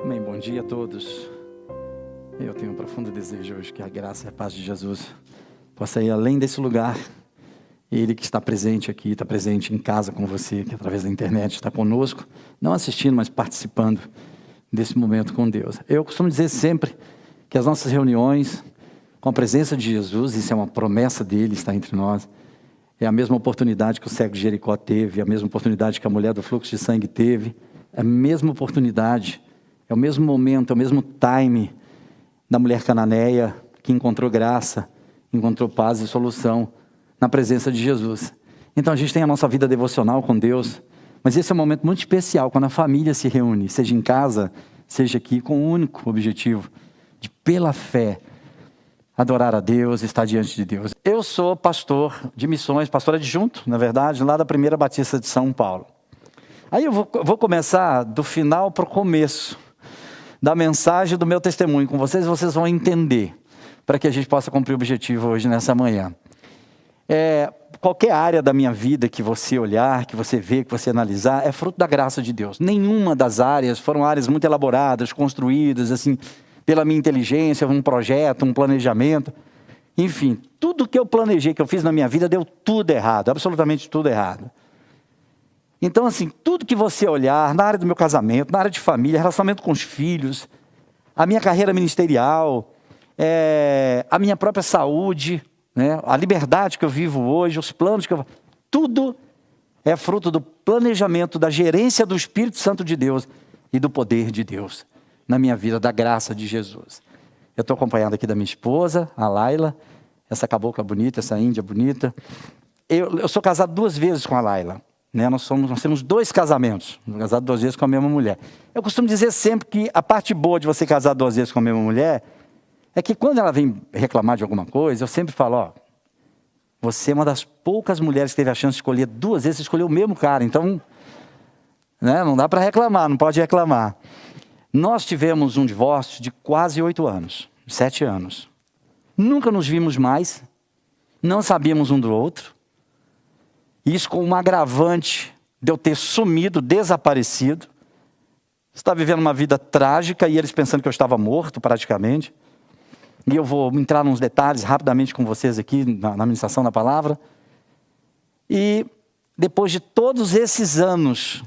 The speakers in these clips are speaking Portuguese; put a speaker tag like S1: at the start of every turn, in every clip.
S1: Amém, bom dia a todos. Eu tenho um profundo desejo hoje que a graça e a paz de Jesus possa ir além desse lugar. Ele que está presente aqui, está presente em casa com você, que através da internet está conosco, não assistindo, mas participando desse momento com Deus. Eu costumo dizer sempre que as nossas reuniões com a presença de Jesus, isso é uma promessa dele, está entre nós, é a mesma oportunidade que o cego de Jericó teve, a mesma oportunidade que a mulher do fluxo de sangue teve, é a mesma oportunidade, é o mesmo momento, é o mesmo time da mulher cananeia que encontrou graça, encontrou paz e solução na presença de Jesus. Então a gente tem a nossa vida devocional com Deus, mas esse é um momento muito especial, quando a família se reúne, seja em casa, seja aqui, com o único objetivo de, pela fé, adorar a Deus, estar diante de Deus. Eu sou pastor de missões, pastor adjunto, na verdade, lá da Primeira Batista de São Paulo. Aí eu vou começar do final para o começo da mensagem do meu testemunho com vocês, vocês vão entender, para que a gente possa cumprir o objetivo hoje nessa manhã. Qualquer área da minha vida que você olhar, que você ver, que você analisar, é fruto da graça de Deus. Nenhuma das áreas foram áreas muito elaboradas, construídas, assim, pela minha inteligência, um projeto, um planejamento. Enfim, tudo que eu planejei, que eu fiz na minha vida, deu tudo errado, absolutamente tudo errado. Então, assim, tudo que você olhar, na área do meu casamento, na área de família, relacionamento com os filhos, a minha carreira ministerial, a minha própria saúde, né, a liberdade que eu vivo hoje, os planos que eu... Tudo é fruto do planejamento, da gerência do Espírito Santo de Deus e do poder de Deus na minha vida, da graça de Jesus. Eu estou acompanhado aqui da minha esposa, a Laila, essa cabocla bonita, essa índia bonita. Eu sou casado 2 vezes com a Laila. Né? Nós temos 2 casamentos, casado 2 vezes com a mesma mulher. Eu costumo dizer sempre que a parte boa de você casar 2 vezes com a mesma mulher é que quando ela vem reclamar de alguma coisa, eu sempre falo, você é uma das poucas mulheres que teve a chance de escolher 2 vezes, você escolheu o mesmo cara, então, né, não dá para reclamar, não pode reclamar. Nós tivemos um divórcio de quase 8 anos, 7 anos. Nunca nos vimos mais, não sabíamos um do outro. Isso com um agravante de eu ter sumido, desaparecido. Estava vivendo uma vida trágica e eles pensando que eu estava morto praticamente. E eu vou entrar nos detalhes rapidamente com vocês aqui na ministração da palavra. E depois de todos esses anos,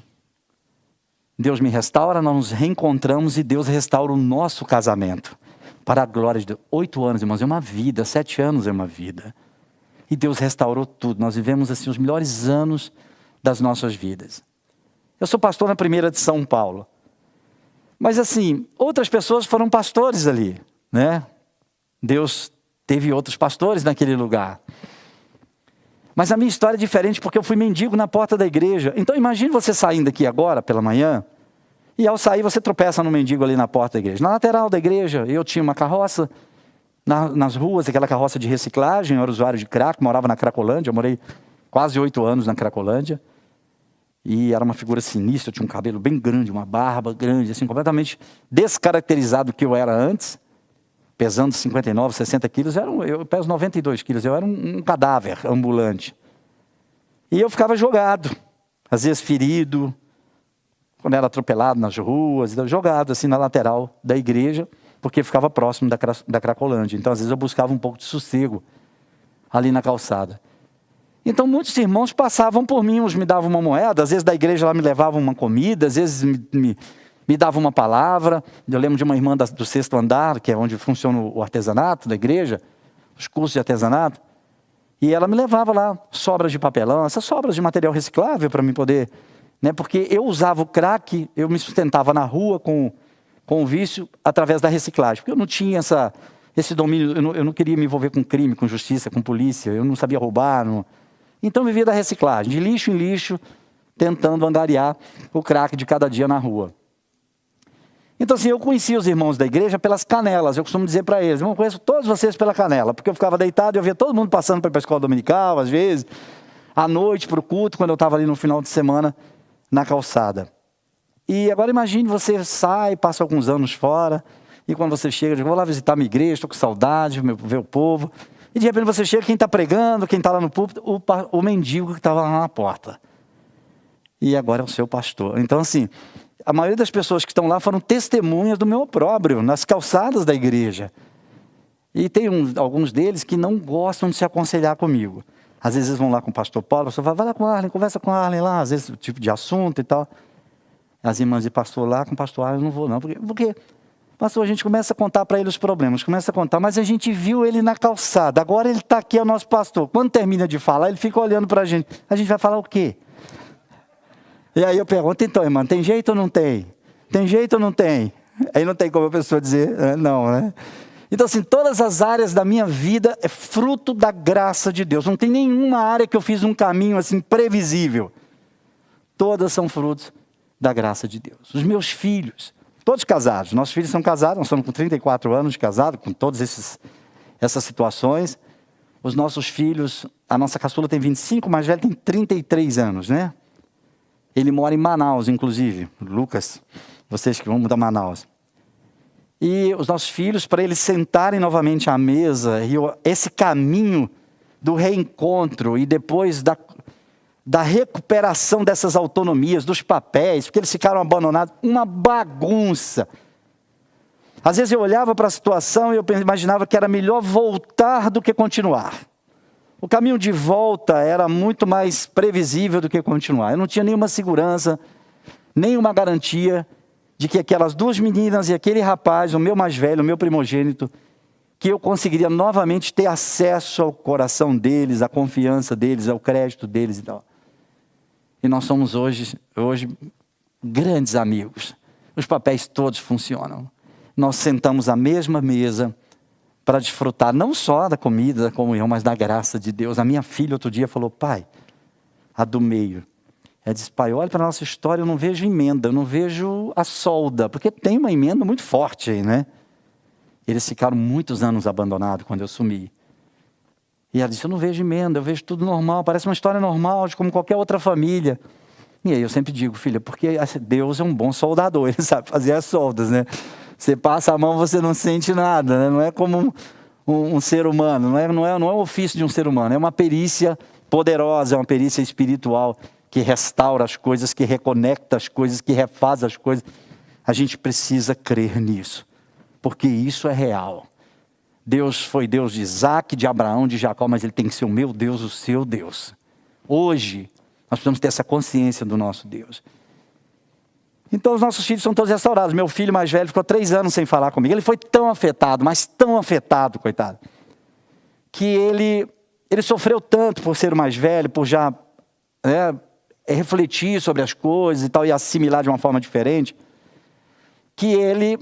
S1: Deus me restaura, nós nos reencontramos e Deus restaura o nosso casamento. Para a glória de Deus. 8 anos, irmãos, é uma vida, 7 anos é uma vida. E Deus restaurou tudo. Nós vivemos assim os melhores anos das nossas vidas. Eu sou pastor na Primeira de São Paulo. Mas assim, outras pessoas foram pastores ali, né? Deus teve outros pastores naquele lugar. Mas a minha história é diferente porque eu fui mendigo na porta da igreja. Então imagine você saindo daqui agora pela manhã e ao sair você tropeça no mendigo ali na porta da igreja. Na lateral da igreja eu tinha uma carroça. Nas ruas, aquela carroça de reciclagem, eu era usuário de crack, morava na Cracolândia, eu morei quase 8 anos na Cracolândia, e era uma figura sinistra, eu tinha um cabelo bem grande, uma barba grande, assim, completamente descaracterizado do que eu era antes, pesando 59, 60 quilos, eu peso 92 quilos, eu era um cadáver ambulante. E eu ficava jogado, às vezes ferido, quando era atropelado nas ruas, jogado assim na lateral da igreja, porque ficava próximo da Cracolândia. Então, às vezes, eu buscava um pouco de sossego ali na calçada. Então, muitos irmãos passavam por mim, uns me davam uma moeda, às vezes da igreja lá me levavam uma comida, às vezes me davam uma palavra. Eu lembro de uma irmã do 6º andar, que é onde funciona o artesanato da igreja, os cursos de artesanato, e ela me levava lá sobras de papelão, essas sobras de material reciclável para mim poder... Né, porque eu usava o crack, eu me sustentava na rua com o vício através da reciclagem, porque eu não tinha esse domínio, eu não queria me envolver com crime, com justiça, com polícia, eu não sabia roubar, então eu vivia da reciclagem, de lixo em lixo, tentando angariar o crack de cada dia na rua. Então assim, eu conhecia os irmãos da igreja pelas canelas, eu costumo dizer para eles, eu conheço todos vocês pela canela, porque eu ficava deitado e eu via todo mundo passando para a escola dominical, às vezes, à noite para o culto, quando eu estava ali no final de semana, na calçada. E agora imagine, você sai, passa alguns anos fora, e quando você chega, diz, vou lá visitar minha igreja, estou com saudade, ver o povo, e de repente você chega, quem está pregando, quem está lá no púlpito, o mendigo que estava lá na porta. E agora é o seu pastor. Então assim, a maioria das pessoas que estão lá foram testemunhas do meu opróbrio, nas calçadas da igreja. E tem alguns deles que não gostam de se aconselhar comigo. Às vezes eles vão lá com o pastor Paulo, o pastor fala, vai lá com o Arlen, conversa com o Arlen lá, às vezes o tipo de assunto e tal. As irmãs de pastor lá, com o pastor Arlen, eu não vou não, porque pastor, a gente começa a contar para ele os problemas, começa a contar, mas a gente viu ele na calçada, agora ele está aqui, é o nosso pastor. Quando termina de falar, ele fica olhando para a gente vai falar o quê? E aí eu pergunto, então, irmã, tem jeito ou não tem? Tem jeito ou não tem? Aí não tem como a pessoa dizer, não, né? Então, assim, todas as áreas da minha vida é fruto da graça de Deus. Não tem nenhuma área que eu fiz um caminho assim previsível. Todas são frutos da graça de Deus. Os meus filhos, todos casados. Nossos filhos são casados, nós estamos com 34 anos de casado, com todas essas situações. Os nossos filhos, a nossa caçula tem 25, o mais velho tem 33 anos, né? Ele mora em Manaus, inclusive. Lucas, vocês que vão mudar Manaus. E os nossos filhos, para eles sentarem novamente à mesa, e esse caminho do reencontro e depois da recuperação dessas autonomias, dos papéis, porque eles ficaram abandonados, uma bagunça. Às vezes eu olhava para a situação e eu imaginava que era melhor voltar do que continuar. O caminho de volta era muito mais previsível do que continuar. Eu não tinha nenhuma segurança, nenhuma garantia de que aquelas duas meninas e aquele rapaz, o meu mais velho, o meu primogênito, que eu conseguiria novamente ter acesso ao coração deles, à confiança deles, ao crédito deles e tal. E nós somos hoje grandes amigos. Os papéis todos funcionam. Nós sentamos à mesma mesa para desfrutar não só da comida, da comunhão, mas da graça de Deus. A minha filha outro dia falou, pai, a do meio. Ela disse, pai, olha para a nossa história, eu não vejo emenda, eu não vejo a solda, porque tem uma emenda muito forte aí, né? Eles ficaram muitos anos abandonados quando eu sumi. E ela disse, eu não vejo emenda, eu vejo tudo normal, parece uma história normal, como qualquer outra família. E aí eu sempre digo, filha, porque Deus é um bom soldador, Ele sabe fazer as soldas, né? Você passa a mão, você não sente nada, né? Não é como um ser humano, não é o ofício de um ser humano, é uma perícia poderosa, é uma perícia espiritual, que restaura as coisas, que reconecta as coisas, que refaz as coisas. A gente precisa crer nisso, porque isso é real. Deus foi Deus de Isaac, de Abraão, de Jacó, mas Ele tem que ser o meu Deus, o seu Deus. Hoje, nós precisamos ter essa consciência do nosso Deus. Então os nossos filhos são todos restaurados. Meu filho mais velho ficou 3 anos sem falar comigo. Ele foi tão afetado, mas tão afetado, coitado, que ele sofreu tanto por ser o mais velho, por já refletir sobre as coisas e tal, e assimilar de uma forma diferente, que ele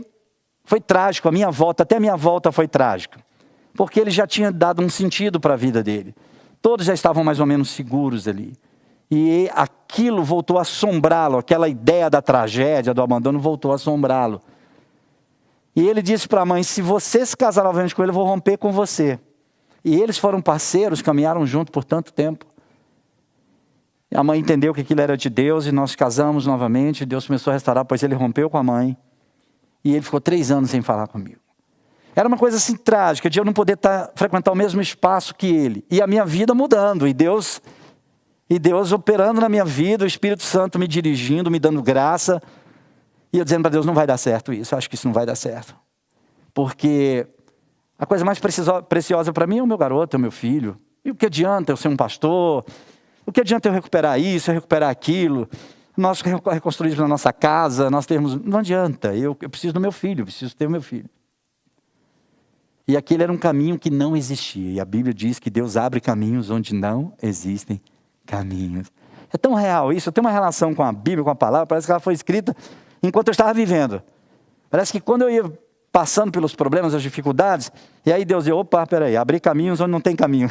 S1: foi trágico. Até a minha volta foi trágica, porque ele já tinha dado um sentido para a vida dele. Todos já estavam mais ou menos seguros ali. E aquilo voltou a assombrá-lo, aquela ideia da tragédia, do abandono, voltou a assombrá-lo. E ele disse para a mãe, se você se casar novamente com ele, eu vou romper com você. E eles foram parceiros, caminharam junto por tanto tempo. A mãe entendeu que aquilo era de Deus e nós casamos novamente. Deus começou a restaurar, pois ele rompeu com a mãe. E ele ficou 3 anos sem falar comigo. Era uma coisa assim trágica, de eu não poder frequentar o mesmo espaço que ele. E a minha vida mudando, e Deus operando na minha vida, o Espírito Santo me dirigindo, me dando graça. E eu dizendo para Deus, não vai dar certo isso, eu acho que isso não vai dar certo. Porque a coisa mais preciosa para mim é o meu garoto, é o meu filho. E o que adianta eu ser um pastor? O que adianta eu recuperar isso, eu recuperar aquilo? Nós reconstruímos na nossa casa, nós temos... Não adianta, eu preciso do meu filho, eu preciso ter o meu filho. E aquele era um caminho que não existia. E a Bíblia diz que Deus abre caminhos onde não existem caminhos. É tão real isso, eu tenho uma relação com a Bíblia, com a palavra, parece que ela foi escrita enquanto eu estava vivendo. Parece que quando eu ia passando pelos problemas, as dificuldades, e aí Deus dizia, opa, peraí, abrir caminhos onde não tem caminho.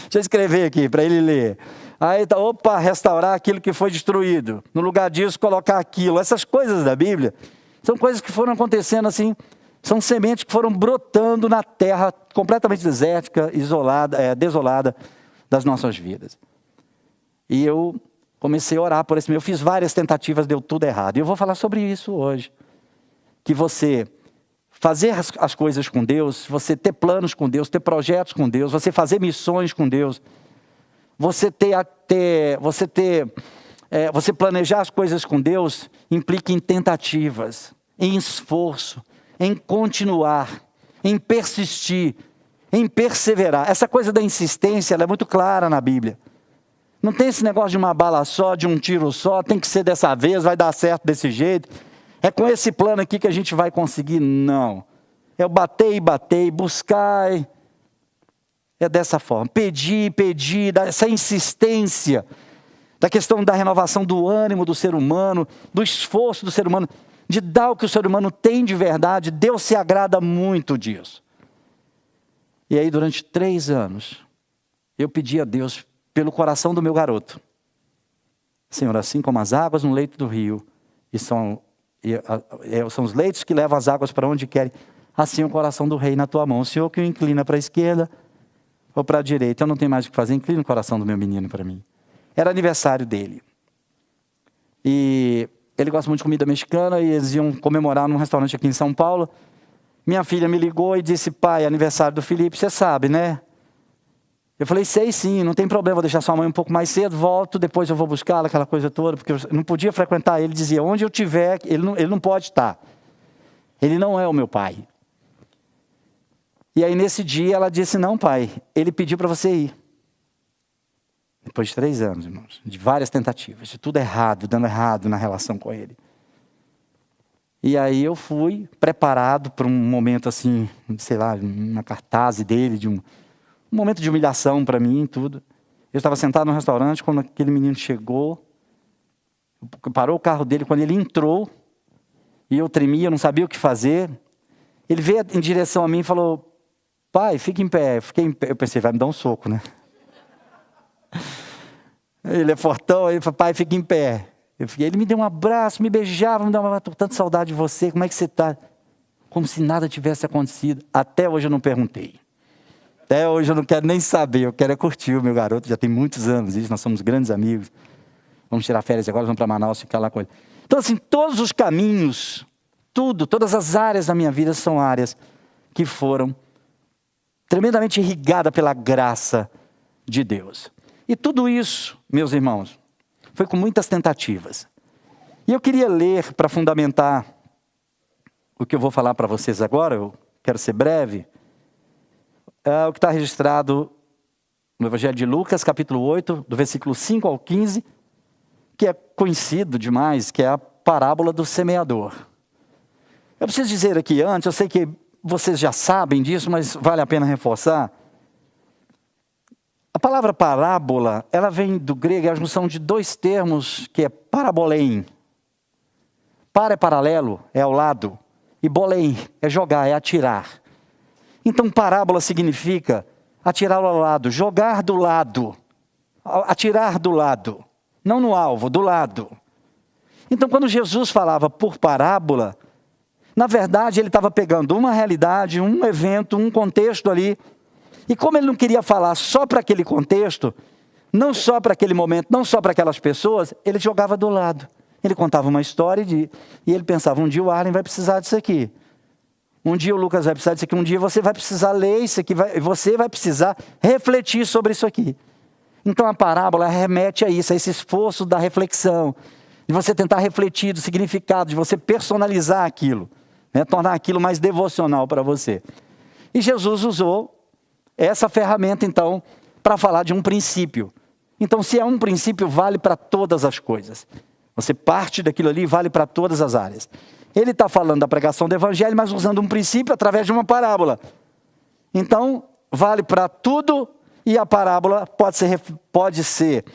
S1: Deixa eu escrever aqui para ele ler. Aí, restaurar aquilo que foi destruído. No lugar disso, colocar aquilo. Essas coisas da Bíblia são coisas que foram acontecendo assim, são sementes que foram brotando na terra completamente desértica, isolada, desolada das nossas vidas. E eu comecei a orar por esse meu. Eu fiz várias tentativas, deu tudo errado. E eu vou falar sobre isso hoje. Que você fazer as coisas com Deus, você ter planos com Deus, ter projetos com Deus, você fazer missões com Deus, você ter você planejar as coisas com Deus implica em tentativas, em esforço, em continuar, em persistir, em perseverar. Essa coisa da insistência, ela é muito clara na Bíblia. Não tem esse negócio de uma bala só, de um tiro só, tem que ser dessa vez, vai dar certo desse jeito. É com esse plano aqui que a gente vai conseguir. Não. É o bater e bater, buscar. É dessa forma. Pedir, essa insistência da questão da renovação do ânimo do ser humano, do esforço do ser humano, de dar o que o ser humano tem de verdade. Deus se agrada muito disso. E aí, durante 3 anos, eu pedi a Deus pelo coração do meu garoto. Senhor, assim como as águas no leito do rio, são os leitos que levam as águas para onde querem, assim o coração do rei na tua mão. O Senhor que o inclina para a esquerda ou para a direita. Eu não tenho mais o que fazer, inclina o coração do meu menino para mim. Era aniversário dele. E ele gosta muito de comida mexicana e eles iam comemorar num restaurante aqui em São Paulo. Minha filha me ligou e disse, pai, aniversário do Felipe, você sabe, né? Eu falei, sei sim, não tem problema, vou deixar sua mãe um pouco mais cedo, volto, depois eu vou buscá-la, aquela coisa toda, porque eu não podia frequentar ele, dizia, onde eu estiver, ele não pode estar. Ele não é o meu pai. E aí nesse dia ela disse, não pai, ele pediu para você ir. Depois de 3 anos, irmãos, de várias tentativas, de tudo errado, dando errado na relação com ele. E aí eu fui preparado para um momento assim, sei lá, uma cartaz dele, de um momento de humilhação para mim e tudo. Eu estava sentado no restaurante quando aquele menino chegou, parou o carro dele, quando ele entrou, e eu tremia, eu não sabia o que fazer. Ele veio em direção a mim e falou, pai, fica em pé. Eu fiquei em pé. Eu pensei, vai me dar um soco, né? Ele é fortão, ele falou, pai, fica em pé. Ele me deu um abraço, me beijava, me dava tanta saudade de você, como é que você está? Como se nada tivesse acontecido. Até hoje eu não perguntei. Até hoje eu não quero nem saber, eu quero é curtir o meu garoto, já tem muitos anos isso, nós somos grandes amigos. Vamos tirar férias agora, vamos para Manaus ficar lá com ele. Então assim, todos os caminhos, todas as áreas da minha vida são áreas que foram tremendamente irrigadas pela graça de Deus. E tudo isso, meus irmãos, foi com muitas tentativas. E eu queria ler para fundamentar o que eu vou falar para vocês agora, eu quero ser breve. O que está registrado no Evangelho de Lucas, capítulo 8, do versículo 5 ao 15, que é conhecido demais, que é a parábola do semeador. Eu preciso dizer aqui antes, eu sei que vocês já sabem disso, mas vale a pena reforçar. A palavra parábola, ela vem do grego, é a junção de 2 termos, que é parabolein. Para é paralelo, é ao lado, e bolein é jogar, é atirar. Então, parábola significa atirar ao lado, jogar do lado, atirar do lado, não no alvo, do lado. Então, quando Jesus falava por parábola, na verdade, ele estava pegando uma realidade, um evento, um contexto ali, e como ele não queria falar só para aquele contexto, não só para aquele momento, não só para aquelas pessoas, ele jogava do lado. Ele contava uma história e ele pensava, um dia o Arlen vai precisar disso aqui. Um dia o Lucas vai precisar disso aqui, um dia você vai precisar ler isso aqui, você vai precisar refletir sobre isso aqui. Então a parábola remete a isso, a esse esforço da reflexão, de você tentar refletir do significado, de você personalizar aquilo, né? Tornar aquilo mais devocional para você. E Jesus usou essa ferramenta então para falar de um princípio. Então se é um princípio, vale para todas as coisas. Você parte daquilo ali e vale para todas as áreas. Ele está falando da pregação do evangelho, mas usando um princípio através de uma parábola. Então, vale para tudo e a parábola pode ser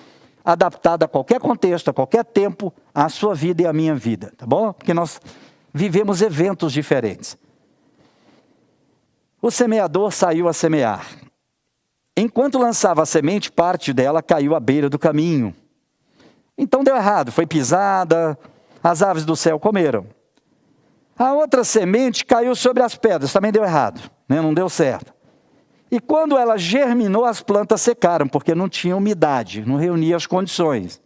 S1: adaptada a qualquer contexto, a qualquer tempo, à sua vida e à minha vida, tá bom? Porque nós vivemos eventos diferentes. O semeador saiu a semear. Enquanto lançava a semente, parte dela caiu à beira do caminho. Então deu errado, foi pisada, as aves do céu comeram. A outra semente caiu sobre as pedras, também deu errado, né? Não deu certo. E quando ela germinou, as plantas secaram, porque não tinha umidade, não reunia as condições.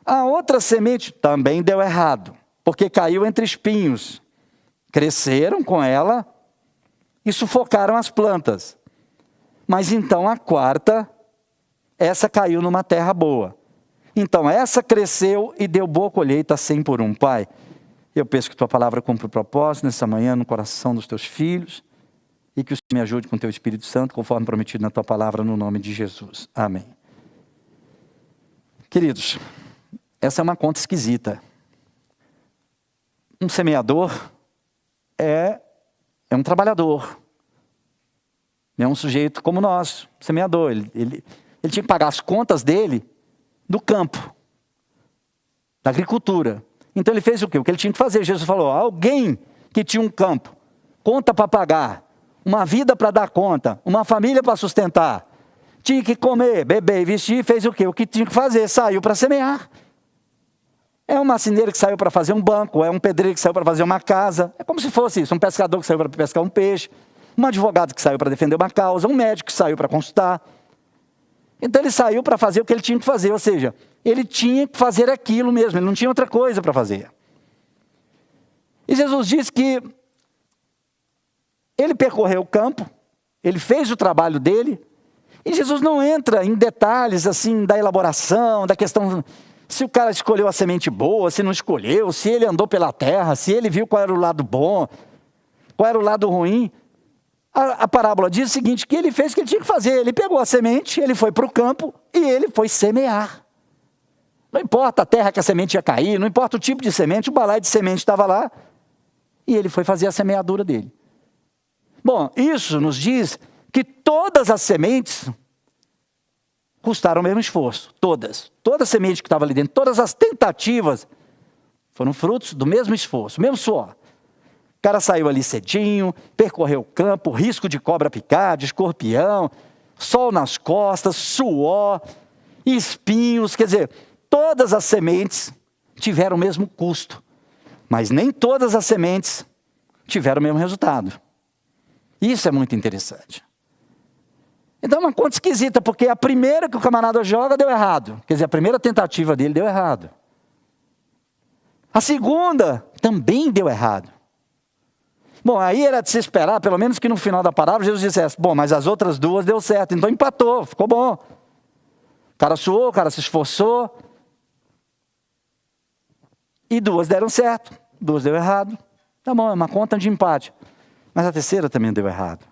S1: A outra semente também deu errado, porque caiu entre espinhos. Cresceram com ela e sufocaram as plantas. Mas então a quarta, essa caiu numa terra boa. Então essa cresceu e deu boa colheita 100 por um. Pai, eu peço que tua palavra cumpra o propósito nessa manhã no coração dos teus filhos e que o Senhor me ajude com o teu Espírito Santo, conforme prometido na tua palavra, no nome de Jesus. Amém. Queridos, essa é uma conta esquisita. Um semeador é um trabalhador. É um sujeito como nós, semeador. Ele tinha que pagar as contas dele do campo, da agricultura. Então ele fez o quê? O que ele tinha que fazer. Jesus falou, alguém que tinha um campo, conta para pagar, uma vida para dar conta, uma família para sustentar, tinha que comer, beber e vestir, fez o quê? O que tinha que fazer, saiu para semear. É um marceneiro que saiu para fazer um banco, é um pedreiro que saiu para fazer uma casa, é como se fosse isso, um pescador que saiu para pescar um peixe, um advogado que saiu para defender uma causa, um médico que saiu para consultar. Então ele saiu para fazer o que ele tinha que fazer, ou seja, ele tinha que fazer aquilo mesmo, ele não tinha outra coisa para fazer. E Jesus disse que ele percorreu o campo, ele fez o trabalho dele, e Jesus não entra em detalhes assim da elaboração, da questão se o cara escolheu a semente boa, se não escolheu, se ele andou pela terra, se ele viu qual era o lado bom, qual era o lado ruim. A parábola diz o seguinte, que ele fez o que ele tinha que fazer, ele pegou a semente, ele foi para o campo e ele foi semear. Não importa a terra que a semente ia cair, não importa o tipo de semente, o balaio de semente estava lá e ele foi fazer a semeadura dele. Bom, isso nos diz que todas as sementes custaram o mesmo esforço, todas. Toda a semente que estava ali dentro, todas as tentativas foram frutos do mesmo esforço, mesmo suor. O cara saiu ali cedinho, percorreu o campo, risco de cobra picar, de escorpião, sol nas costas, suor, espinhos, quer dizer, todas as sementes tiveram o mesmo custo, mas nem todas as sementes tiveram o mesmo resultado. Isso é muito interessante. Então é uma conta esquisita, porque a primeira que o camarada joga deu errado, quer dizer, a primeira tentativa dele deu errado. A segunda também deu errado. Bom, aí era de se esperar, pelo menos que no final da parábola, Jesus dissesse, bom, mas as outras duas deu certo, então empatou, ficou bom. O cara suou, o cara se esforçou, e duas deram certo, duas deu errado. Tá bom, é uma conta de empate. Mas a terceira também deu errado.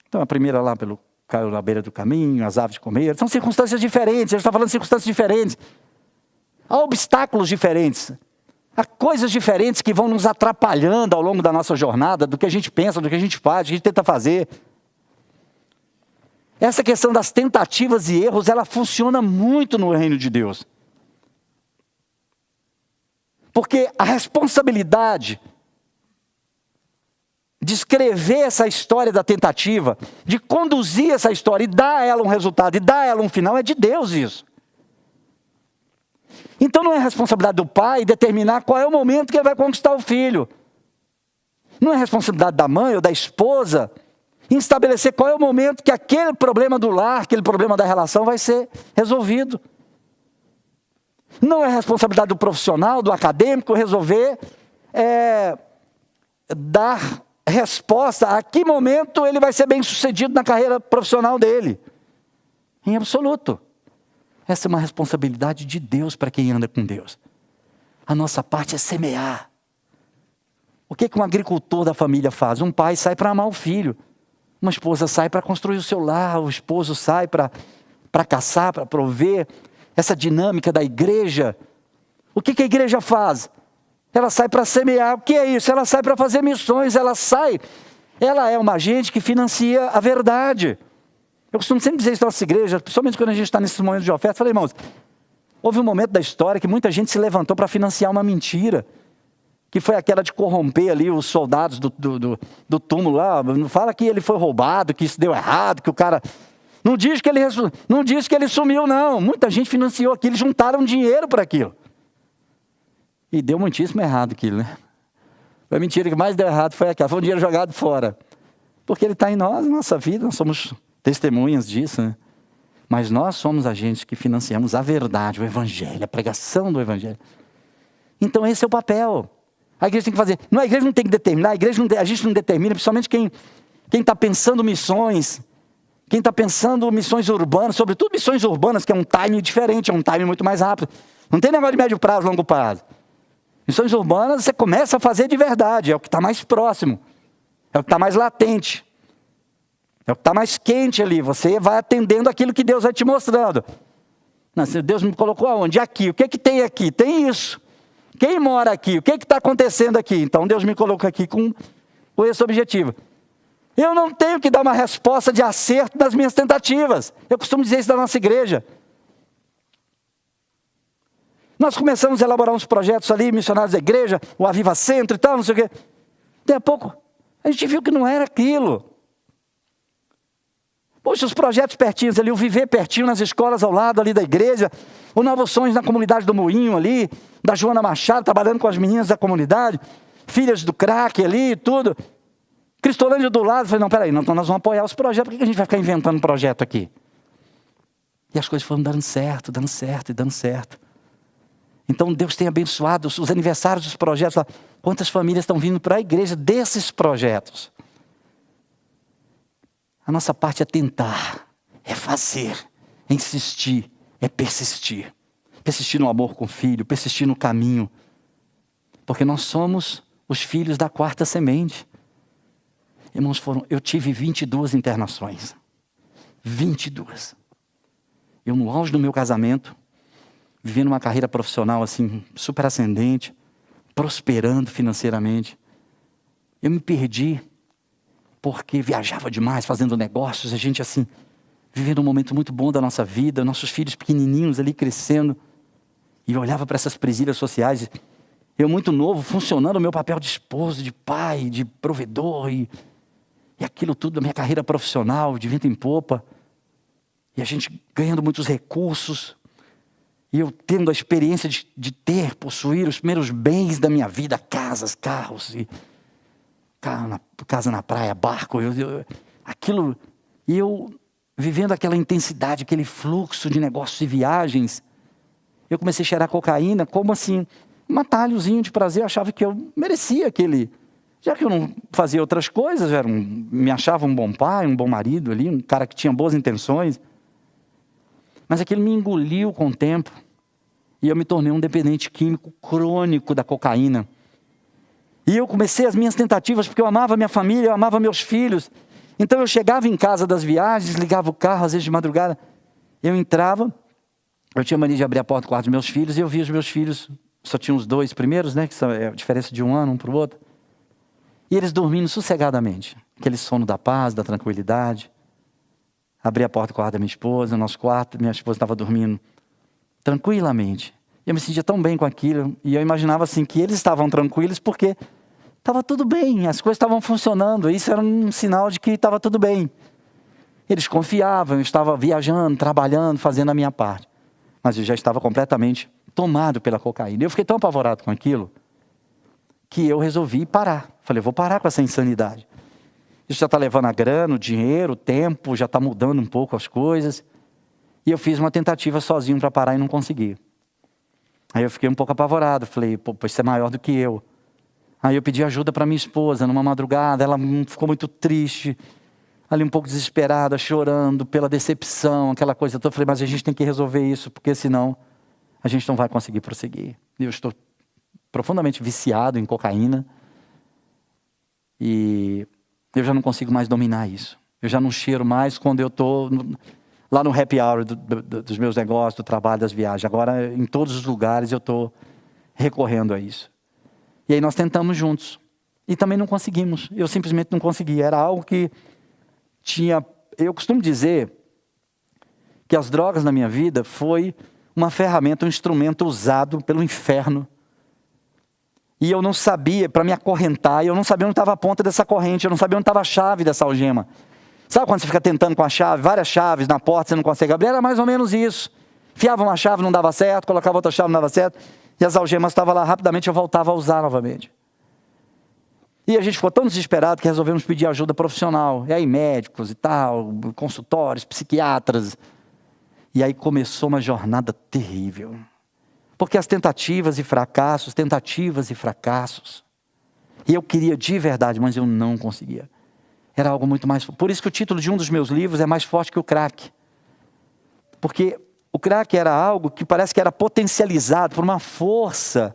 S1: Então a primeira lá caiu na beira do caminho, as aves comeram, são circunstâncias diferentes, ele está falando de circunstâncias diferentes. Há obstáculos diferentes. Há coisas diferentes que vão nos atrapalhando ao longo da nossa jornada, do que a gente pensa, do que a gente faz, do que a gente tenta fazer. Essa questão das tentativas e erros, ela funciona muito no reino de Deus. Porque a responsabilidade de escrever essa história da tentativa, de conduzir essa história e dar a ela um resultado, e dar a ela um final, é de Deus isso. Então não é responsabilidade do pai determinar qual é o momento que ele vai conquistar o filho. Não é responsabilidade da mãe ou da esposa em estabelecer qual é o momento que aquele problema do lar, aquele problema da relação vai ser resolvido. Não é responsabilidade do profissional, do acadêmico resolver dar resposta a que momento ele vai ser bem sucedido na carreira profissional dele. Em absoluto. Essa é uma responsabilidade de Deus para quem anda com Deus. A nossa parte é semear. O que um agricultor da família faz? Um pai sai para amar o filho. Uma esposa sai para construir o seu lar. O esposo sai para caçar, para prover. Essa dinâmica da igreja. O que a igreja faz? Ela sai para semear. O que é isso? Ela sai para fazer missões. Ela é uma agente que financia a verdade. Eu costumo sempre dizer isso na nossa igreja, principalmente quando a gente está nesses momentos de oferta. Falei, irmãos, houve um momento da história que muita gente se levantou para financiar uma mentira, que foi aquela de corromper ali os soldados do túmulo lá. Não fala que ele foi roubado, que isso deu errado, que o cara... Não diz que ele sumiu, não. Muita gente financiou aquilo, juntaram dinheiro para aquilo. E deu muitíssimo errado aquilo, né? A mentira que mais deu errado foi aquela, foi um dinheiro jogado fora. Porque ele está em nós, na nossa vida, nós somos testemunhas disso, né? Mas nós somos agentes que financiamos a verdade, o evangelho, a pregação do evangelho. Então esse é o papel. A igreja tem que fazer. Não, a igreja não tem que determinar, a gente não determina, principalmente quem está pensando missões, Quem está pensando missões urbanas, sobretudo missões urbanas, que é um timing diferente, é um timing muito mais rápido. Não tem negócio de médio prazo, longo prazo. Missões urbanas você começa a fazer de verdade, é o que está mais próximo, é o que está mais latente, é o que está mais quente ali. Você vai atendendo aquilo que Deus vai te mostrando. Não, Deus me colocou aonde? Aqui. O que tem aqui? Tem isso. Quem mora aqui? O que está acontecendo aqui? Então Deus me colocou aqui com esse objetivo. Eu não tenho que dar uma resposta de acerto nas minhas tentativas. Eu costumo dizer isso da nossa igreja. Nós começamos a elaborar uns projetos ali, missionários da igreja, o Aviva Centro e tal, não sei o quê. Daí a pouco, a gente viu que não era aquilo. Poxa, os projetos pertinhos ali, o Viver pertinho nas escolas ao lado ali da igreja, o Novos Sonhos na comunidade do Moinho ali, da Joana Machado, trabalhando com as meninas da comunidade, filhas do crack ali e tudo. Cristolândia do lado, falei, não, peraí, nós vamos apoiar os projetos, por que a gente vai ficar inventando projeto aqui? E as coisas foram dando certo e dando certo. Então Deus tem abençoado os aniversários dos projetos lá. Quantas famílias estão vindo para a igreja desses projetos? A nossa parte é tentar, é fazer, é insistir, é persistir. Persistir no amor com o filho, persistir no caminho. Porque nós somos os filhos da quarta semente. Irmãos, eu tive 22 internações. 22. Eu no auge do meu casamento, vivendo uma carreira profissional assim, super ascendente, prosperando financeiramente. Eu me perdi porque viajava demais, fazendo negócios, a gente assim, vivendo um momento muito bom da nossa vida, nossos filhos pequenininhos ali crescendo. E eu olhava para essas presilhas sociais, eu muito novo, funcionando o meu papel de esposo, de pai, de provedor, e aquilo tudo da minha carreira profissional, de vento em popa. E a gente ganhando muitos recursos. E eu tendo a experiência de possuir os primeiros bens da minha vida, casas, carros, e casa na praia, barco, aquilo, e eu vivendo aquela intensidade, aquele fluxo de negócios e viagens, eu comecei a cheirar cocaína como assim, um atalhozinho de prazer. Eu achava que eu merecia aquele, já que eu não fazia outras coisas, me achava um bom pai, um bom marido ali, um cara que tinha boas intenções, mas aquilo me engoliu com o tempo, e eu me tornei um dependente químico crônico da cocaína. E eu comecei as minhas tentativas, porque eu amava minha família, eu amava meus filhos. Então eu chegava em casa das viagens, ligava o carro, às vezes de madrugada, eu entrava, eu tinha mania de abrir a porta do quarto dos meus filhos, e eu via os meus filhos, só tinha os dois primeiros, né, que é a diferença de um ano, um para o outro, e eles dormindo sossegadamente, aquele sono da paz, da tranquilidade. Abri a porta do quarto da minha esposa, no nosso quarto, minha esposa estava dormindo tranquilamente. Eu me sentia tão bem com aquilo, e eu imaginava assim, que eles estavam tranquilos porque estava tudo bem, as coisas estavam funcionando, isso era um sinal de que estava tudo bem. Eles confiavam, eu estava viajando, trabalhando, fazendo a minha parte. Mas eu já estava completamente tomado pela cocaína. Eu fiquei tão apavorado com aquilo, que eu resolvi parar. Falei, eu vou parar com essa insanidade. Isso já está levando a grana, o dinheiro, o tempo, já está mudando um pouco as coisas. E eu fiz uma tentativa sozinho para parar e não consegui. Aí eu fiquei um pouco apavorado, falei, pô, isso é maior do que eu. Aí eu pedi ajuda para minha esposa, numa madrugada, ela ficou muito triste, ali um pouco desesperada, chorando pela decepção, aquela coisa toda. Eu falei, mas a gente tem que resolver isso, porque senão a gente não vai conseguir prosseguir. Eu estou profundamente viciado em cocaína, e eu já não consigo mais dominar isso. Eu já não cheiro mais quando eu estou lá no happy hour dos meus negócios, do trabalho, das viagens. Agora, em todos os lugares, eu estou recorrendo a isso. E aí nós tentamos juntos. E também não conseguimos. Eu simplesmente não consegui. Era algo que tinha... Eu costumo dizer que as drogas na minha vida foi uma ferramenta, um instrumento usado pelo inferno. E eu não sabia, para me acorrentar, eu não sabia onde estava a ponta dessa corrente, eu não sabia onde estava a chave dessa algema. Sabe quando você fica tentando com a chave, várias chaves na porta, você não consegue abrir? Era mais ou menos isso. Fiava uma chave, não dava certo, colocava outra chave, não dava certo, e as algemas estavam lá, rapidamente eu voltava a usar novamente. E a gente ficou tão desesperado que resolvemos pedir ajuda profissional. E aí médicos e tal, consultórios, psiquiatras. E aí começou uma jornada terrível. Porque as tentativas e fracassos. E eu queria de verdade, mas eu não conseguia. Era algo muito mais... Por isso que o título de um dos meus livros é Mais Forte que o Crack. Porque o crack era algo que parece que era potencializado por uma força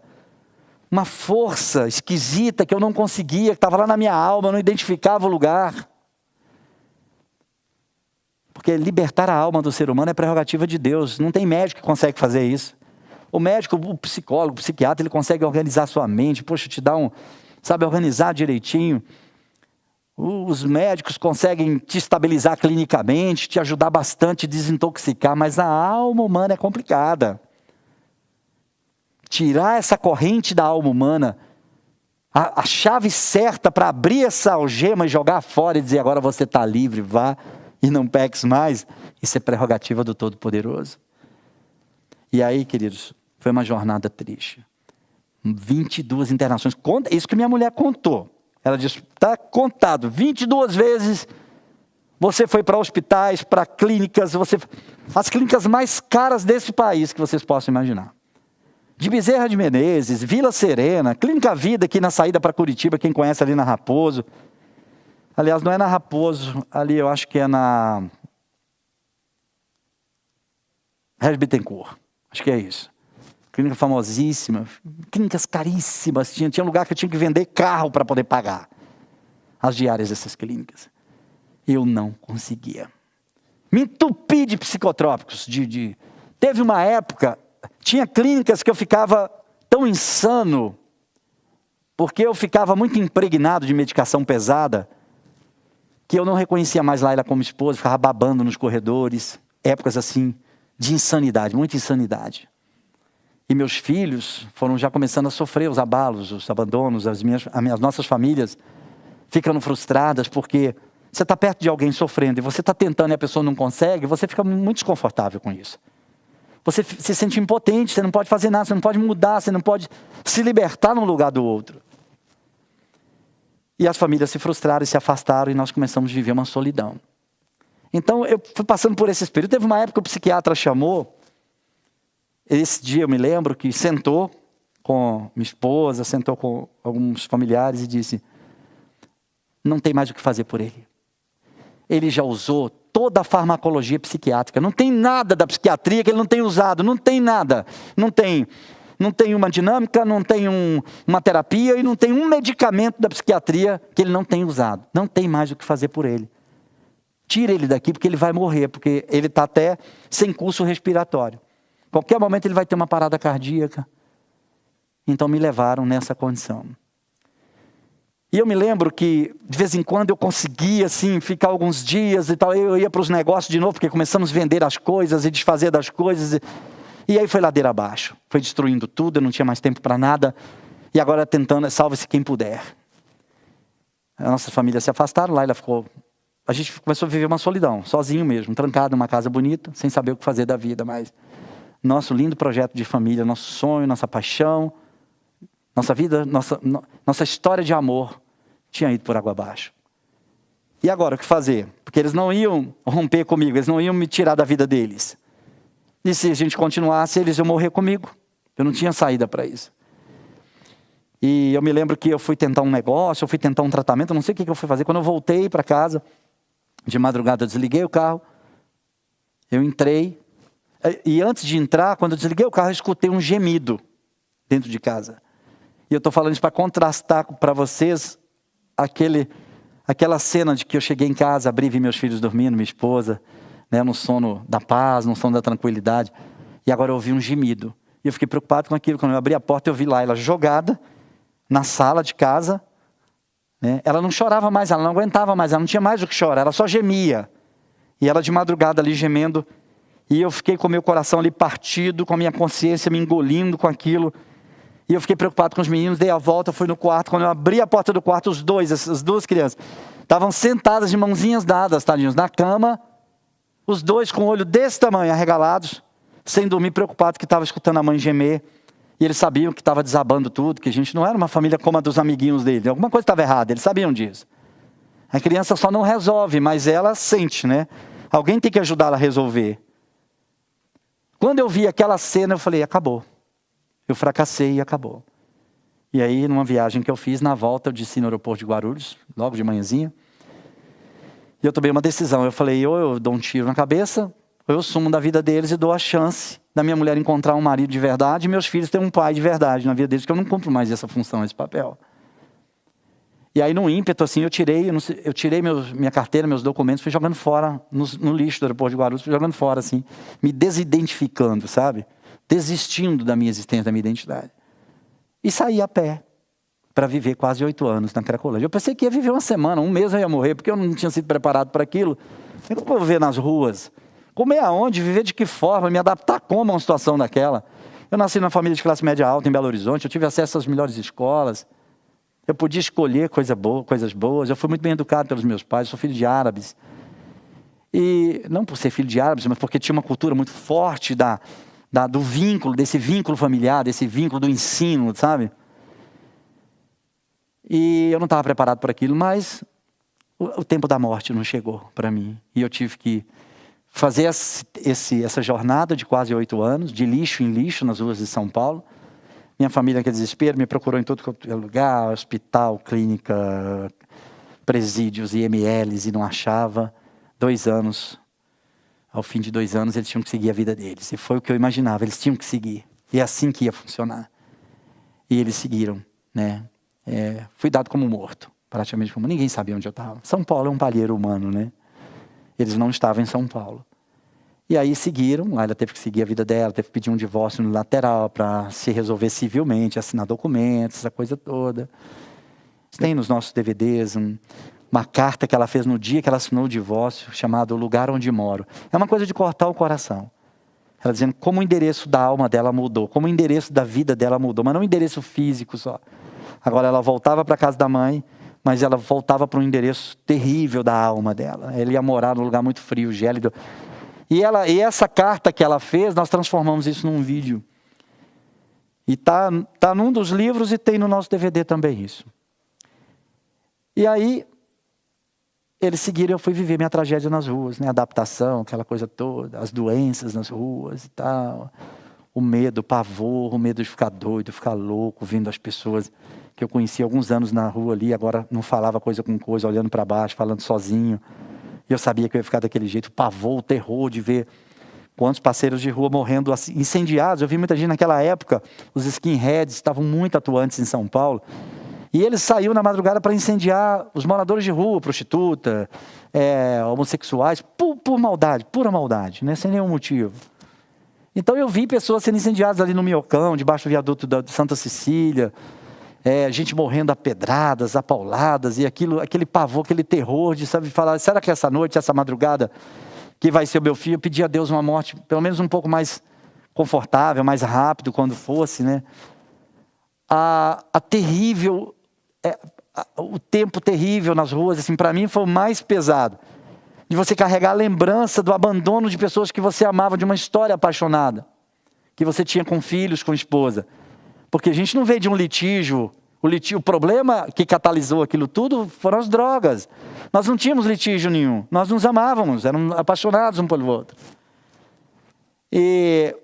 S1: esquisita que eu não conseguia, que estava lá na minha alma, eu não identificava o lugar. Porque libertar a alma do ser humano é prerrogativa de Deus. Não tem médico que consegue fazer isso. O médico, o psicólogo, o psiquiatra, ele consegue organizar sua mente. Poxa, te dá sabe, organizar direitinho. Os médicos conseguem te estabilizar clinicamente, te ajudar bastante a desintoxicar. Mas a alma humana é complicada. Tirar essa corrente da alma humana, a chave certa para abrir essa algema e jogar fora e dizer, agora você está livre, vá e não peques mais. Isso é prerrogativa do Todo-Poderoso. E aí, queridos, foi uma jornada triste. 22 internações. Isso que minha mulher contou. Ela disse, está contado, 22 vezes você foi para hospitais, para clínicas, as clínicas mais caras desse país que vocês possam imaginar. De Bezerra de Menezes, Vila Serena, Clínica Vida aqui na saída para Curitiba, quem conhece ali na Raposo. Aliás, não é na Raposo, ali eu acho que é na Regis Bittencourt, acho que é isso. Clínica famosíssima, clínicas caríssimas, tinha lugar que eu tinha que vender carro para poder pagar as diárias dessas clínicas. Eu não conseguia. Me entupi de psicotrópicos. Teve uma época, tinha clínicas que eu ficava tão insano, porque eu ficava muito impregnado de medicação pesada, que eu não reconhecia mais Laila como esposa, ficava babando nos corredores, épocas assim, de insanidade, muita insanidade. E meus filhos foram já começando a sofrer os abalos, os abandonos, as nossas famílias ficando frustradas, porque você está perto de alguém sofrendo, e você está tentando e a pessoa não consegue, você fica muito desconfortável com isso. Você se sente impotente, você não pode fazer nada, você não pode mudar, você não pode se libertar no lugar do outro. E as famílias se frustraram e se afastaram, e nós começamos a viver uma solidão. Então eu fui passando por esse período. Teve uma época que o psiquiatra chamou, esse dia eu me lembro que sentou com minha esposa, sentou com alguns familiares e disse, não tem mais o que fazer por ele. Ele já usou toda a farmacologia psiquiátrica, não tem nada da psiquiatria que ele não tenha usado, não tem nada, não tem uma dinâmica, não tem uma terapia e não tem um medicamento da psiquiatria que ele não tenha usado. Não tem mais o que fazer por ele. Tira ele daqui porque ele vai morrer, porque ele está até sem curso respiratório. Qualquer momento ele vai ter uma parada cardíaca. Então me levaram nessa condição. E eu me lembro que de vez em quando eu conseguia assim, ficar alguns dias e tal. Eu ia para os negócios de novo, porque começamos a vender as coisas e desfazer das coisas. E aí foi ladeira abaixo. Foi destruindo tudo, eu não tinha mais tempo para nada. E agora tentando, salve-se quem puder. A nossa família se afastaram, lá ela ficou... A gente começou a viver uma solidão, sozinho mesmo, trancado numa casa bonita, sem saber o que fazer da vida, mas... Nosso lindo projeto de família, nosso sonho, nossa paixão, nossa vida, nossa história de amor tinha ido por água abaixo. E agora, o que fazer? Porque eles não iam romper comigo, eles não iam me tirar da vida deles. E se a gente continuasse, eles iam morrer comigo. Eu não tinha saída para isso. E eu me lembro que eu fui tentar um negócio, eu fui tentar um tratamento, eu não sei o que eu fui fazer. Quando eu voltei para casa, de madrugada eu desliguei o carro, eu entrei, e antes de entrar, quando eu desliguei o carro, eu escutei um gemido dentro de casa. E eu estou falando isso para contrastar para vocês aquela cena de que eu cheguei em casa, abri e vi meus filhos dormindo, minha esposa, né, no sono da paz, no sono da tranquilidade. E agora eu ouvi um gemido. E eu fiquei preocupado com aquilo. Quando eu abri a porta, eu vi lá ela jogada na sala de casa. Né? Ela não chorava mais, ela não aguentava mais, ela não tinha mais o que chorar, ela só gemia. E ela de madrugada ali gemendo. E eu fiquei com o meu coração ali partido, com a minha consciência me engolindo com aquilo. E eu fiquei preocupado com os meninos, dei a volta, fui no quarto. Quando eu abri a porta do quarto, as duas crianças estavam sentadas de mãozinhas dadas, tadinhos, na cama. Os dois com o olho desse tamanho, arregalados, sem dormir, preocupados que estava escutando a mãe gemer. E eles sabiam que estava desabando tudo, que a gente não era uma família como a dos amiguinhos dele. Alguma coisa estava errada, eles sabiam disso. A criança só não resolve, mas ela sente, né? Alguém tem que ajudá-la a resolver. Quando eu vi aquela cena, eu falei, acabou. Eu fracassei e acabou. E aí, numa viagem que eu fiz, na volta, eu desci no aeroporto de Guarulhos, logo de manhãzinha. E eu tomei uma decisão. Eu falei, ou eu dou um tiro na cabeça, ou eu sumo da vida deles e dou a chance da minha mulher encontrar um marido de verdade e meus filhos terem um pai de verdade na vida deles, porque eu não cumpro mais essa função, esse papel. E aí, no ímpeto, assim, eu tirei minha carteira, meus documentos, fui jogando fora, no lixo do aeroporto de Guarulhos, fui jogando fora, assim, me desidentificando, sabe? Desistindo da minha existência, da minha identidade. E saí a pé, para viver quase 8 anos na Cracolândia. Eu pensei que ia viver uma semana, um mês eu ia morrer, porque eu não tinha sido preparado para aquilo. Eu não vou viver nas ruas. Comer aonde? Viver de que forma? Me adaptar como a uma situação daquela? Eu nasci numa família de classe média alta em Belo Horizonte, eu tive acesso às melhores escolas, eu podia escolher coisas boas, eu fui muito bem educado pelos meus pais, sou filho de árabes. E não por ser filho de árabes, mas porque tinha uma cultura muito forte do vínculo, desse vínculo familiar, desse vínculo do ensino, sabe? E eu não estava preparado para aquilo, mas o tempo da morte não chegou para mim. E eu tive que fazer essa jornada de quase 8 anos, de lixo em lixo nas ruas de São Paulo. Minha família, naquele desespero, me procurou em todo lugar, hospital, clínica, presídios, IMLs, e não achava. 2 anos, ao fim de 2 anos, eles tinham que seguir a vida deles. E foi o que eu imaginava, eles tinham que seguir. E é assim que ia funcionar. E eles seguiram, né? Fui dado como morto, praticamente como ninguém sabia onde eu estava. São Paulo é um palheiro humano, né? Eles não estavam em São Paulo. E aí seguiram, ela teve que seguir a vida dela, teve que pedir um divórcio unilateral para se resolver civilmente, assinar documentos, essa coisa toda. Tem nos nossos DVDs uma carta que ela fez no dia que ela assinou o divórcio, chamado O Lugar Onde Moro. É uma coisa de cortar o coração. Ela dizendo como o endereço da alma dela mudou, como o endereço da vida dela mudou, mas não o endereço físico só. Agora ela voltava para a casa da mãe, mas ela voltava para um endereço terrível da alma dela. Ela ia morar num lugar muito frio, gélido. E essa carta que ela fez, nós transformamos isso num vídeo. E tá num dos livros e tem no nosso DVD também isso. E aí, eles seguiram, eu fui viver minha tragédia nas ruas, né? Adaptação, aquela coisa toda, as doenças nas ruas e tal. O medo, o pavor, o medo de ficar doido, ficar louco, vendo as pessoas que eu conhecia há alguns anos na rua ali, agora não falava coisa com coisa, olhando para baixo, falando sozinho. E eu sabia que eu ia ficar daquele jeito, o pavor, o terror de ver quantos parceiros de rua morrendo assim, incendiados. Eu vi muita gente naquela época, os skinheads estavam muito atuantes em São Paulo. E eles saíram na madrugada para incendiar os moradores de rua, prostituta, homossexuais, por maldade, pura maldade, né? Sem nenhum motivo. Então eu vi pessoas sendo incendiadas ali no Minhocão, debaixo do viaduto de Santa Cecília, gente morrendo a pedradas, a pauladas, e aquele pavor, aquele terror de falar, será que essa noite, essa madrugada, que vai ser o meu filho, eu pedi a Deus uma morte, pelo menos um pouco mais confortável, mais rápido, quando fosse, né? O tempo terrível nas ruas, assim, para mim foi o mais pesado. De você carregar a lembrança do abandono de pessoas que você amava, de uma história apaixonada, que você tinha com filhos, com esposa. Porque a gente não veio de um litígio. O problema que catalisou aquilo tudo foram as drogas. Nós não tínhamos litígio nenhum. Nós nos amávamos, éramos apaixonados um pelo outro. E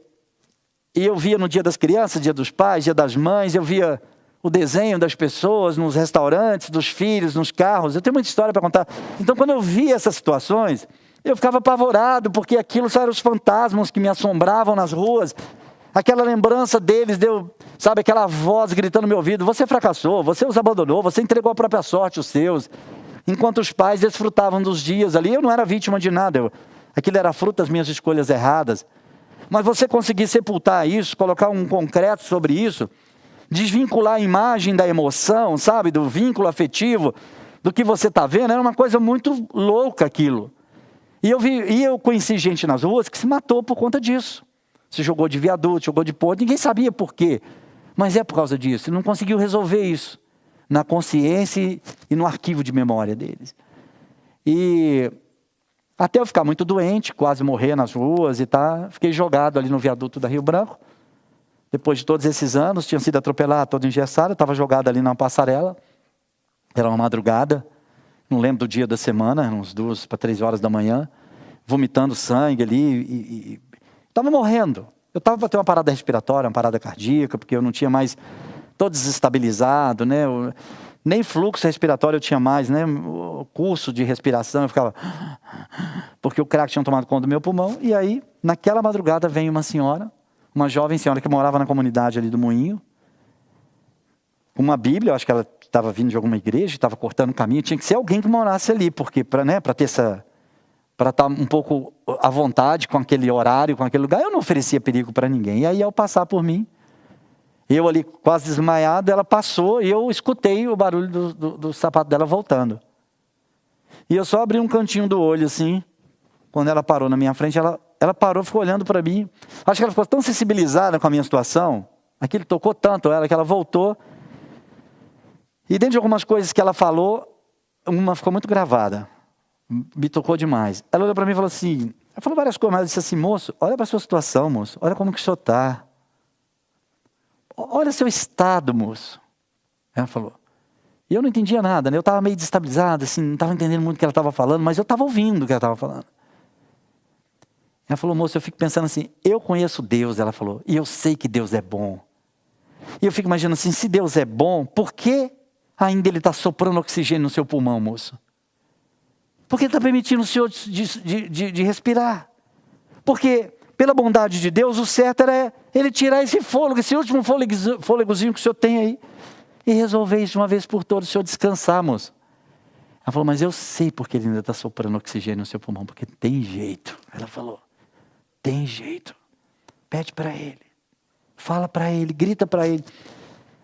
S1: eu via no Dia das Crianças, Dia dos Pais, Dia das Mães, eu via o desenho das pessoas nos restaurantes, dos filhos, nos carros. Eu tenho muita história para contar. Então, quando eu via essas situações, eu ficava apavorado, porque aquilo só eram os fantasmas que me assombravam nas ruas. Aquela lembrança deles, sabe, aquela voz gritando no meu ouvido, você fracassou, você os abandonou, você entregou a própria sorte, os seus. Enquanto os pais desfrutavam dos dias ali, eu não era vítima de nada, aquilo era fruto das minhas escolhas erradas. Mas você conseguir sepultar isso, colocar um concreto sobre isso, desvincular a imagem da emoção, sabe, do vínculo afetivo, do que você está vendo, era uma coisa muito louca aquilo. E eu conheci gente nas ruas que se matou por conta disso. Se jogou de viaduto, jogou de ponte, ninguém sabia por quê. Mas é por causa disso, ele não conseguiu resolver isso na consciência e no arquivo de memória deles. E até eu ficar muito doente, quase morrer nas ruas e tal, fiquei jogado ali no viaduto da Rio Branco. Depois de todos esses anos, tinha sido atropelado, todo engessado, estava jogado ali na passarela. Era uma madrugada, não lembro do dia da semana, uns 2 para 3 horas da manhã, vomitando sangue ali e estava morrendo. Eu estava para ter uma parada respiratória, uma parada cardíaca, porque eu não tinha mais, todo desestabilizado, né? Nem fluxo respiratório eu tinha mais, né? O curso de respiração eu ficava... Porque o crack tinha tomado conta do meu pulmão. E aí, naquela madrugada, vem uma senhora, uma jovem senhora que morava na comunidade ali do Moinho, com uma Bíblia, eu acho que ela estava vindo de alguma igreja, estava cortando o caminho, tinha que ser alguém que morasse ali, porque para ter essa... Para estar um pouco à vontade com aquele horário, com aquele lugar, eu não oferecia perigo para ninguém. E aí, ao passar por mim, eu ali quase desmaiado, ela passou e eu escutei o barulho do sapato dela voltando. E eu só abri um cantinho do olho assim, quando ela parou na minha frente, ela parou, ficou olhando para mim. Acho que ela ficou tão sensibilizada com a minha situação, aquilo tocou tanto ela, que ela voltou. E dentro de algumas coisas que ela falou, uma ficou muito gravada. Me tocou demais. Ela olhou para mim e falou assim, ela falou várias coisas, mas ela disse assim, moço, olha para a sua situação, moço, olha como que o senhor está. Olha seu estado, moço. Ela falou. E eu não entendia nada, né? Eu estava meio desestabilizado, assim, não estava entendendo muito o que ela estava falando, mas eu estava ouvindo o que ela estava falando. Ela falou, moço, eu fico pensando assim, eu conheço Deus, ela falou, e eu sei que Deus é bom. E eu fico imaginando assim, se Deus é bom, por que ainda Ele está soprando oxigênio no seu pulmão, moço? Porque Ele está permitindo o senhor de respirar. Porque, pela bondade de Deus, o certo era Ele tirar esse fôlego, esse último fôlegozinho que o senhor tem aí, e resolver isso de uma vez por todas, o senhor descansar, moço. Ela falou, mas eu sei porque Ele ainda está soprando oxigênio no seu pulmão, porque tem jeito. Ela falou, tem jeito. Pede para Ele, fala para Ele, grita para Ele.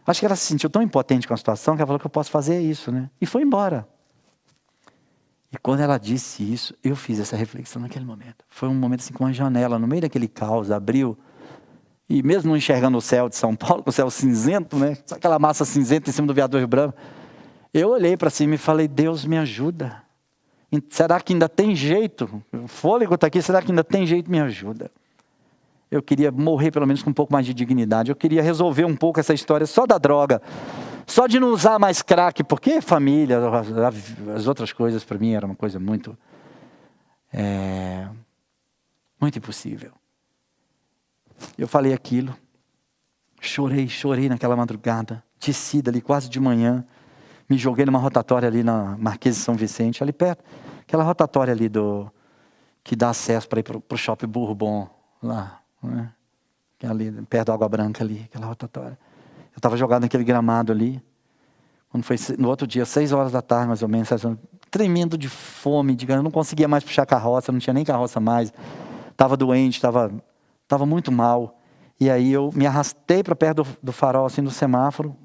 S1: Acho que ela se sentiu tão impotente com a situação, que ela falou que eu posso fazer isso, né? E foi embora. E quando ela disse isso, eu fiz essa reflexão naquele momento. Foi um momento assim, com uma janela, no meio daquele caos, abriu. E mesmo não enxergando o céu de São Paulo, com o céu cinzento, né? Aquela massa cinzenta em cima do viaduto Rio Branco. Eu olhei para cima e falei, Deus me ajuda. Será que ainda tem jeito? O fôlego está aqui, será que ainda tem jeito? Me ajuda. Eu queria morrer pelo menos com um pouco mais de dignidade. Eu queria resolver um pouco essa história só da droga. Só de não usar mais crack, porque família, as outras coisas para mim era uma coisa muito impossível. Eu falei aquilo, chorei naquela madrugada, desci dali quase de manhã, me joguei numa rotatória ali na Marquês de São Vicente, ali perto, aquela rotatória ali que dá acesso para ir para o Shopping Bourbon, lá, né? Que é ali, perto da Água Branca ali, aquela rotatória. Eu estava jogado naquele gramado ali, quando foi no outro dia, 6 horas da tarde mais ou menos, tremendo de fome, eu não conseguia mais puxar carroça, não tinha nem carroça mais, estava doente, estava muito mal, e aí eu me arrastei para perto do farol, assim, do semáforo,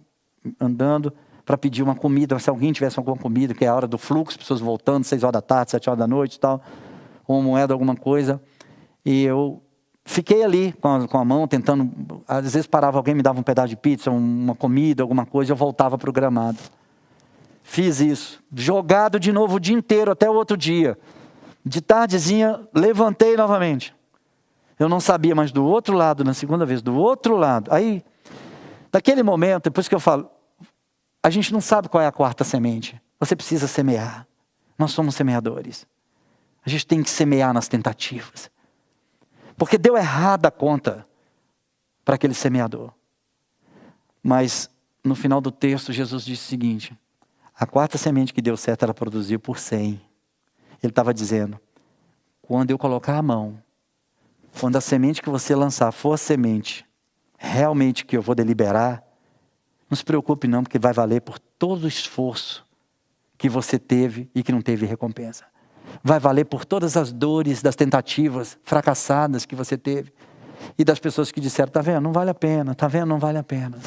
S1: andando, para pedir uma comida, se alguém tivesse alguma comida, que é a hora do fluxo, pessoas voltando, 6 horas da tarde, 7 horas da noite e tal, ou uma moeda, alguma coisa, e eu fiquei ali com a mão, tentando, às vezes parava alguém, me dava um pedaço de pizza, uma comida, alguma coisa, eu voltava para o gramado. Fiz isso, jogado de novo o dia inteiro, até o outro dia. De tardezinha, levantei novamente. Eu não sabia, mas do outro lado, na segunda vez, do outro lado. Aí, naquele momento, depois que eu falo, a gente não sabe qual é a quarta semente. Você precisa semear. Nós somos semeadores. A gente tem que semear nas tentativas. Porque deu errada a conta para aquele semeador. Mas, no final do texto, Jesus disse o seguinte, a quarta semente que deu certo, ela produziu por 100. Ele estava dizendo, quando eu colocar a mão, quando a semente que você lançar for a semente realmente que eu vou deliberar, não se preocupe não, porque vai valer por todo o esforço que você teve e que não teve recompensa. Vai valer por todas as dores das tentativas fracassadas que você teve. E das pessoas que disseram, tá vendo, não vale a pena, tá vendo, não vale a pena.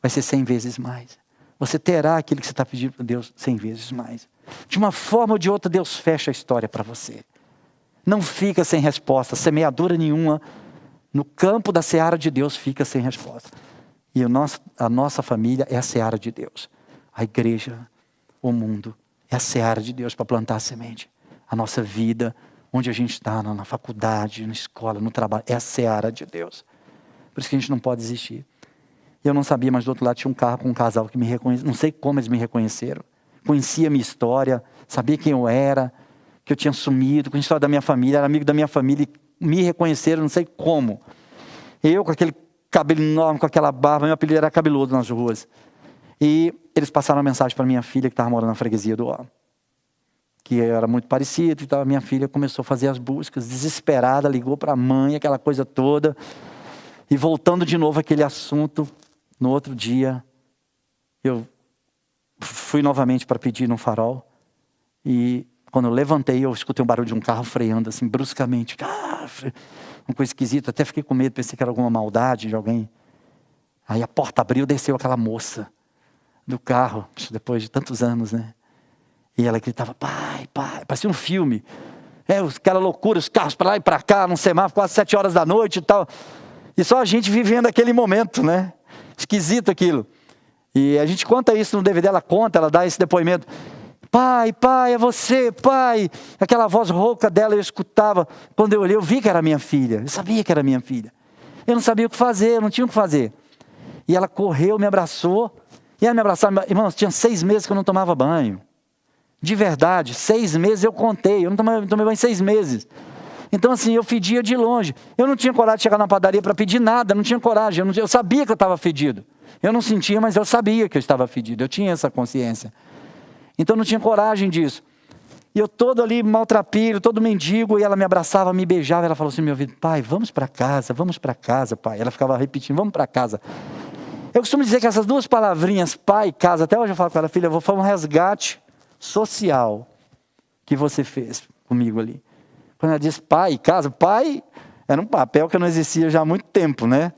S1: Vai ser 100 vezes mais. Você terá aquilo que você está pedindo para Deus 100 vezes mais. De uma forma ou de outra, Deus fecha a história para você. Não fica sem resposta, semeadura nenhuma. No campo da seara de Deus fica sem resposta. E a nossa família é a seara de Deus. A igreja, o mundo, é a seara de Deus para plantar a semente. A nossa vida, onde a gente está, na faculdade, na escola, no trabalho, é a seara de Deus. Por isso que a gente não pode desistir. Eu não sabia, mas do outro lado tinha um carro com um casal que me reconheceu. Não sei como eles me reconheceram. Conhecia a minha história, sabia quem eu era, que eu tinha sumido, conhecia a história da minha família, era amigo da minha família, me reconheceram, não sei como. Eu com aquele cabelo enorme, com aquela barba, meu apelido era cabeludo nas ruas. E eles passaram uma mensagem para minha filha, que estava morando na freguesia do Ó, que era muito parecido. Então a minha filha começou a fazer as buscas, desesperada, ligou para a mãe, aquela coisa toda. E voltando de novo aquele assunto, no outro dia, eu fui novamente para pedir no farol. E quando eu levantei, eu escutei um barulho de um carro freando assim, bruscamente. Uma coisa esquisita, até fiquei com medo, pensei que era alguma maldade de alguém. Aí a porta abriu, desceu aquela moça do carro, depois de tantos anos, né? E ela gritava, pai, pai, parecia um filme. Aquela loucura, os carros para lá e para cá, num semáforo, quase 7 horas da noite e tal. E só a gente vivendo aquele momento, né? Esquisito aquilo. E a gente conta isso no DVD, ela conta, ela dá esse depoimento. Pai, pai, é você, pai. Aquela voz rouca dela eu escutava. Quando eu olhei, eu vi que era minha filha. Eu sabia que era minha filha. Eu não sabia o que fazer, eu não tinha o que fazer. E ela correu, me abraçou. E ela me abraçava. Irmãos, tinha 6 meses que eu não tomava banho. De verdade, 6 meses eu contei. Eu não tomei banho 6 meses. Então assim, eu fedia de longe. Eu não tinha coragem de chegar na padaria para pedir nada. Não tinha coragem. Eu sabia que eu estava fedido. Eu não sentia, mas eu sabia que eu estava fedido. Eu tinha essa consciência. Então não tinha coragem disso. E eu todo ali maltrapilho, todo mendigo, e ela me abraçava, me beijava, ela falou assim no meu ouvido, pai, vamos para casa, pai. Ela ficava repetindo, vamos para casa. Eu costumo dizer que essas 2 palavrinhas, pai e casa, até hoje eu falo com ela, filha, foi um resgate social que você fez comigo ali. Quando ela diz pai e casa, pai era um papel que não existia já há muito tempo, né?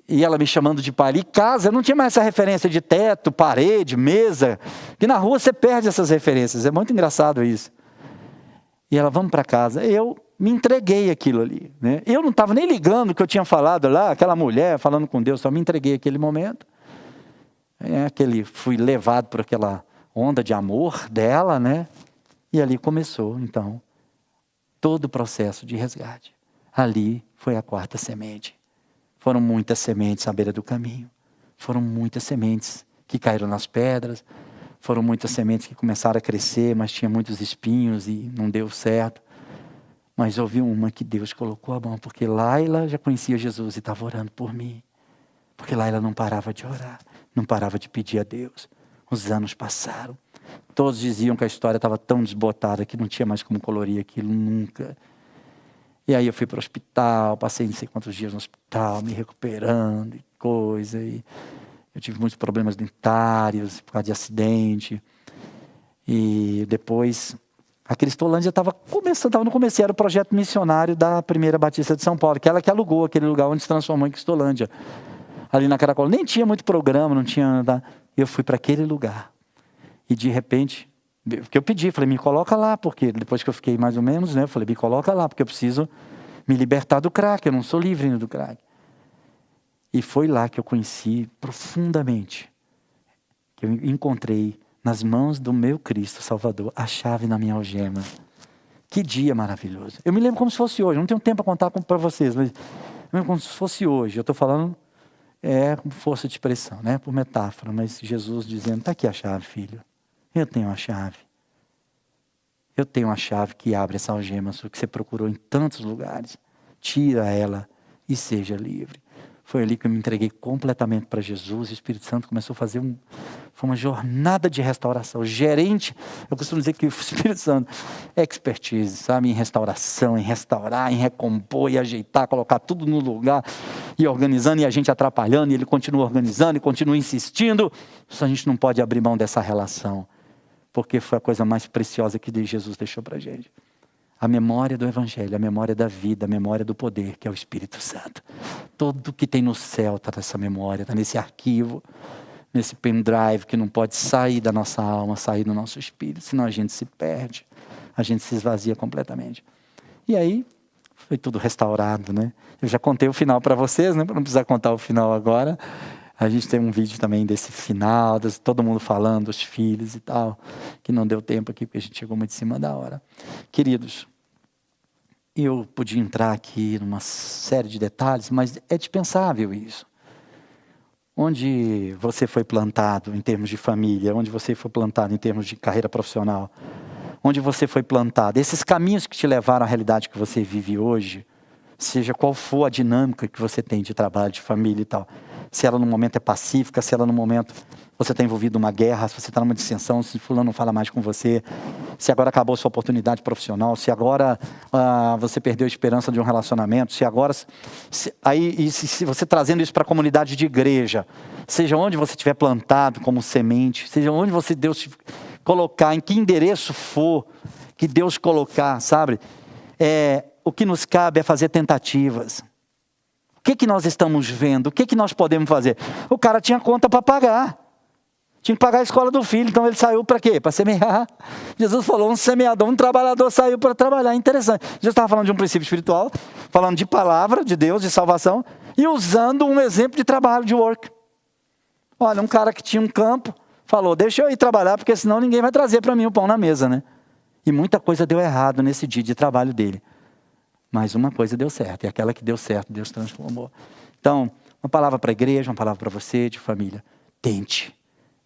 S1: E ela me chamando de pai. E casa, eu não tinha mais essa referência de teto, parede, mesa. Que na rua você perde essas referências. É muito engraçado isso. E ela, vamos para casa. Eu me entreguei aquilo ali, né? Eu não estava nem ligando o que eu tinha falado lá, aquela mulher falando com Deus, só me entreguei aquele momento. Fui levado por aquela onda de amor dela, né? E ali começou, então, todo o processo de resgate. Ali foi a 4ª semente. Foram muitas sementes à beira do caminho. Foram muitas sementes que caíram nas pedras. Foram muitas sementes que começaram a crescer, mas tinha muitos espinhos e não deu certo. Mas houve uma que Deus colocou a mão, porque Laila já conhecia Jesus e estava orando por mim. Porque Laila não parava de orar, não parava de pedir a Deus. Os anos passaram. Todos diziam que a história estava tão desbotada que não tinha mais como colorir aquilo nunca. E aí eu fui para o hospital, passei não sei quantos dias no hospital, me recuperando e coisa. E eu tive muitos problemas dentários por causa de acidente. E depois, a Cristolândia estava começando, estava no começo, era o projeto missionário da Primeira Batista de São Paulo, que ela que alugou aquele lugar onde se transformou em Cristolândia. Ali na Caracola, nem tinha muito programa, não tinha nada. Eu fui para aquele lugar. E de repente, porque eu pedi, falei, me coloca lá, porque depois que eu fiquei mais ou menos, né, eu falei, me coloca lá, porque eu preciso me libertar do crack, eu não sou livre ainda do crack. E foi lá que eu conheci profundamente, que eu encontrei nas mãos do meu Cristo Salvador, a chave na minha algema. Que dia maravilhoso. Eu me lembro como se fosse hoje, não tenho tempo para contar para vocês, mas eu me lembro como se fosse hoje. Eu estou falando, com força de expressão, né, por metáfora, mas Jesus dizendo, está aqui a chave, filho. Eu tenho a chave. Eu tenho a chave que abre essa algema sua que você procurou em tantos lugares. Tira ela e seja livre. Foi ali que eu me entreguei completamente para Jesus. O Espírito Santo começou a fazer foi uma jornada de restauração. O gerente, eu costumo dizer que o Espírito Santo é expertise, sabe? Em restauração, em restaurar, em recompor e ajeitar, colocar tudo no lugar. E organizando, e a gente atrapalhando, e ele continua organizando, e continua insistindo. Só a gente não pode abrir mão dessa relação. Porque foi a coisa mais preciosa que Jesus deixou para a gente. A memória do Evangelho, a memória da vida, a memória do poder, que é o Espírito Santo. Tudo que tem no céu está nessa memória, está nesse arquivo, nesse pendrive que não pode sair da nossa alma, sair do nosso espírito, senão a gente se perde, a gente se esvazia completamente. E aí, foi tudo restaurado, né? Eu já contei o final para vocês, né? Para não precisar contar o final agora. A gente tem um vídeo também desse final, todo mundo falando, dos filhos e tal, que não deu tempo aqui, porque a gente chegou muito em cima da hora. Queridos, eu podia entrar aqui numa série de detalhes, mas é dispensável isso. Onde você foi plantado em termos de família, onde você foi plantado em termos de carreira profissional, onde você foi plantado, esses caminhos que te levaram à realidade que você vive hoje, seja qual for a dinâmica que você tem de trabalho, de família e tal. Se ela no momento é pacífica, se ela no momento você está envolvido numa guerra, se você está numa dissensão, se fulano não fala mais com você, se agora acabou a sua oportunidade profissional, se agora você perdeu a esperança de um relacionamento, se agora... Se você trazendo isso para a comunidade de igreja, seja onde você estiver plantado como semente, seja onde Deus te colocar, em que endereço for que Deus colocar, sabe? O que nos cabe é fazer tentativas. O que nós estamos vendo? O que nós podemos fazer? O cara tinha conta para pagar. Tinha que pagar a escola do filho, então ele saiu para quê? Para semear. Jesus falou, um semeador, um trabalhador saiu para trabalhar. Interessante. Jesus estava falando de um princípio espiritual, falando de palavra de Deus, de salvação, e usando um exemplo de trabalho, de work. Olha, um cara que tinha um campo, falou, deixa eu ir trabalhar, porque senão ninguém vai trazer para mim o pão na mesa, né? E muita coisa deu errado nesse dia de trabalho dele. Mas uma coisa deu certo, e aquela que deu certo, Deus transformou. Então, uma palavra para a igreja, uma palavra para você, de família. Tente.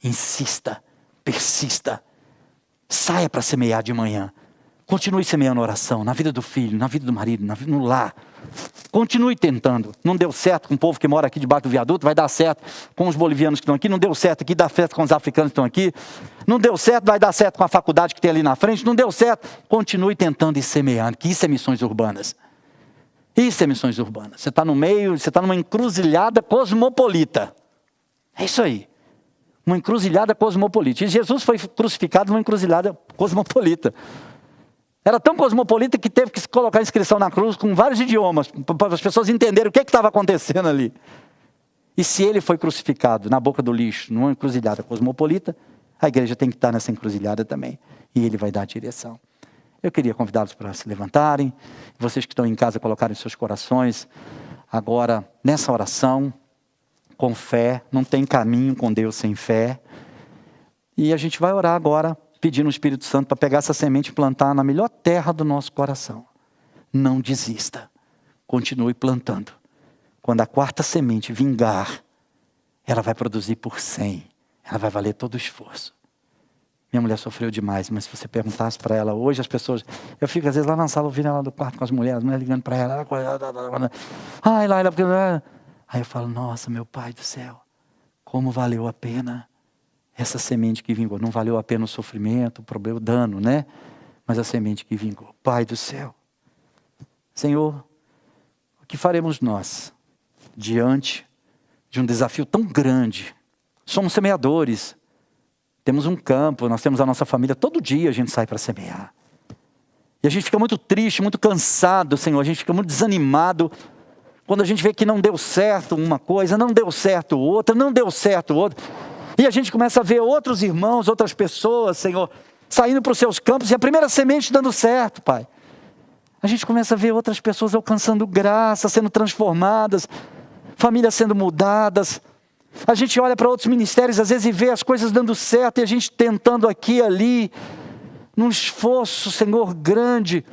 S1: Insista, persista, saia para semear de manhã, continue semeando oração, na vida do filho, na vida do marido, no lar, continue tentando. Não deu certo com o povo que mora aqui debaixo do viaduto, vai dar certo com os bolivianos que estão aqui, não deu certo aqui, dá certo com os africanos que estão aqui, não deu certo, vai dar certo com a faculdade que tem ali na frente, não deu certo, continue tentando e semeando, que isso é missões urbanas. Isso é missões urbanas. Você está no meio, você está numa encruzilhada cosmopolita, é isso aí. Uma encruzilhada cosmopolita. E Jesus foi crucificado numa encruzilhada cosmopolita. Era tão cosmopolita que teve que se colocar a inscrição na cruz com vários idiomas, para as pessoas entenderem o que estava acontecendo ali. E se ele foi crucificado na boca do lixo, numa encruzilhada cosmopolita, a igreja tem que estar nessa encruzilhada também. E ele vai dar a direção. Eu queria convidá-los para se levantarem. Vocês que estão em casa colocarem seus corações agora nessa oração. Com fé, não tem caminho com Deus sem fé. E a gente vai orar agora, pedindo o Espírito Santo para pegar essa semente e plantar na melhor terra do nosso coração. Não desista, continue plantando. Quando a quarta semente vingar, ela vai produzir por 100, ela vai valer todo o esforço. Minha mulher sofreu demais, mas se você perguntasse para ela hoje, as pessoas... Eu fico às vezes lá na sala ouvindo ela do quarto com as mulheres ligando para ela. Ai, Laila, porque... Aí eu falo, nossa, meu Pai do céu, como valeu a pena essa semente que vingou. Não valeu a pena o sofrimento, o problema, o dano, né? Mas a semente que vingou. Pai do céu, Senhor, o que faremos nós diante de um desafio tão grande? Somos semeadores, temos um campo, nós temos a nossa família, todo dia a gente sai para semear. E a gente fica muito triste, muito cansado, Senhor, a gente fica muito desanimado, quando a gente vê que não deu certo uma coisa, não deu certo outra, não deu certo outra. E a gente começa a ver outros irmãos, outras pessoas, Senhor, saindo para os seus campos e a primeira semente dando certo, Pai. A gente começa a ver outras pessoas alcançando graça, sendo transformadas, famílias sendo mudadas. A gente olha para outros ministérios às vezes e vê as coisas dando certo e a gente tentando aqui e ali, num esforço, Senhor, grande.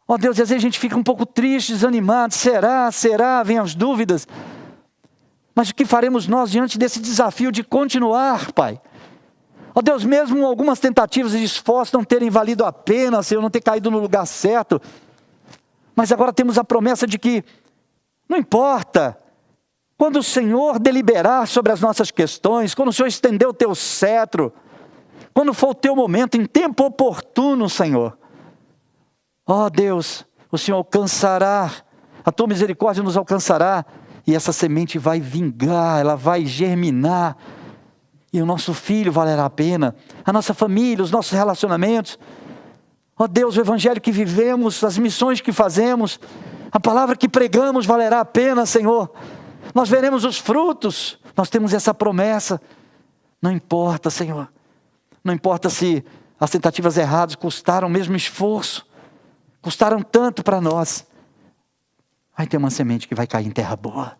S1: Ó Deus, e às vezes a gente fica um pouco triste, desanimado. Será? Vem as dúvidas. Mas o que faremos nós diante desse desafio de continuar, Pai? Ó Deus, mesmo algumas tentativas e esforços não terem valido a pena, Senhor, não ter caído no lugar certo. Mas agora temos a promessa de que, não importa, quando o Senhor deliberar sobre as nossas questões, quando o Senhor estender o teu cetro, quando for o teu momento, em tempo oportuno, Senhor, ó Deus, o Senhor alcançará, a tua misericórdia nos alcançará, e essa semente vai vingar, ela vai germinar, e o nosso filho valerá a pena, a nossa família, os nossos relacionamentos. Ó Deus, o evangelho que vivemos, as missões que fazemos, a palavra que pregamos valerá a pena, Senhor. Nós veremos os frutos, nós temos essa promessa. Não importa, Senhor, não importa se as tentativas erradas custaram o mesmo esforço, custaram tanto para nós. Vai ter uma semente que vai cair em terra boa.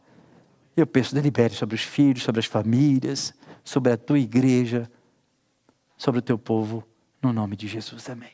S1: Eu peço, delibere sobre os filhos, sobre as famílias, sobre a tua igreja, sobre o teu povo, no nome de Jesus, amém.